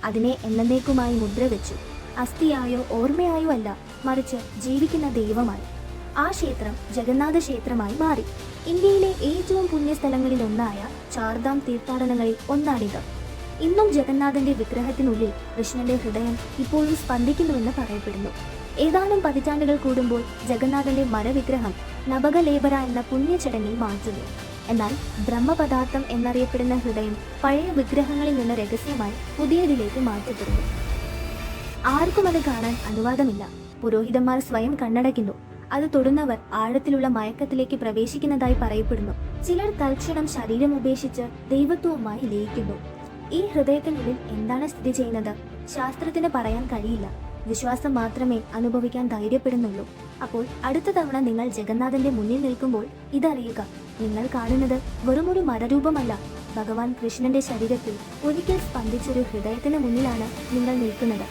അതിനെ എന്നേക്കുമായി മുദ്രവെച്ചു. അസ്ഥിയായോ ഓർമ്മയായോ അല്ല, മറിച്ച് ജീവിക്കുന്ന ദൈവമായി. ആ ക്ഷേത്രം ജഗന്നാഥ ക്ഷേത്രമായി മാറി. ഇന്ത്യയിലെ ഏറ്റവും പുണ്യസ്ഥലങ്ങളിലൊന്നായ ചാർധാം തീർത്ഥാടനങ്ങളിൽ ഒന്നാണിത്. ഇന്നും ജഗന്നാഥന്റെ വിഗ്രഹത്തിനുള്ളിൽ കൃഷ്ണന്റെ ഹൃദയം ഇപ്പോഴും സ്പന്ദിക്കുന്നുവെന്ന് പറയപ്പെടുന്നു. ഏതാനും പതിറ്റാണ്ടുകൾ കൂടുമ്പോൾ ജഗന്നാഥന്റെ മരവിഗ്രഹം നവകലേബര എന്ന പുണ്യചടങ്ങിൽ മാറ്റുന്നു. എന്നാൽ ബ്രഹ്മപദാർത്ഥം എന്നറിയപ്പെടുന്ന ഹൃദയം പഴയ വിഗ്രഹങ്ങളിൽ നിന്ന് രഹസ്യമായി പുതിയതിലേക്ക് മാറ്റപ്പെടുന്നു. ആർക്കും അത് കാണാൻ അനുവാദമില്ല. പുരോഹിതന്മാർ സ്വയം കണ്ണടയ്ക്കുന്നു. അത് തൊടുന്നവർ ആഴത്തിലുള്ള മയക്കത്തിലേക്ക് പ്രവേശിക്കുന്നതായി പറയപ്പെടുന്നു. ചിലർ തൽക്ഷണം ശരീരം ഉപേക്ഷിച്ച് ദൈവത്വവുമായി ലയിക്കുന്നു. ഈ ഹൃദയത്തിനുള്ളിൽ എന്താണ് സ്ഥിതി ചെയ്യുന്നത്? ശാസ്ത്രത്തിന് പറയാൻ കഴിയില്ല. വിശ്വാസം മാത്രമേ അനുഭവിക്കാൻ ധൈര്യപ്പെടുന്നുള്ളൂ. അപ്പോൾ അടുത്ത തവണ നിങ്ങൾ ജഗന്നാഥന്റെ മുന്നിൽ നിൽക്കുമ്പോൾ ഇതറിയുക, നിങ്ങൾ കാണുന്നത് വെറുമൊരു മരരൂപമല്ല. ഭഗവാൻ കൃഷ്ണന്റെ ശരീരത്തിൽ ഒരിക്കൽ സ്പന്ദിച്ചൊരു ഹൃദയത്തിന് മുന്നിലാണ് നിങ്ങൾ നിൽക്കുന്നത്.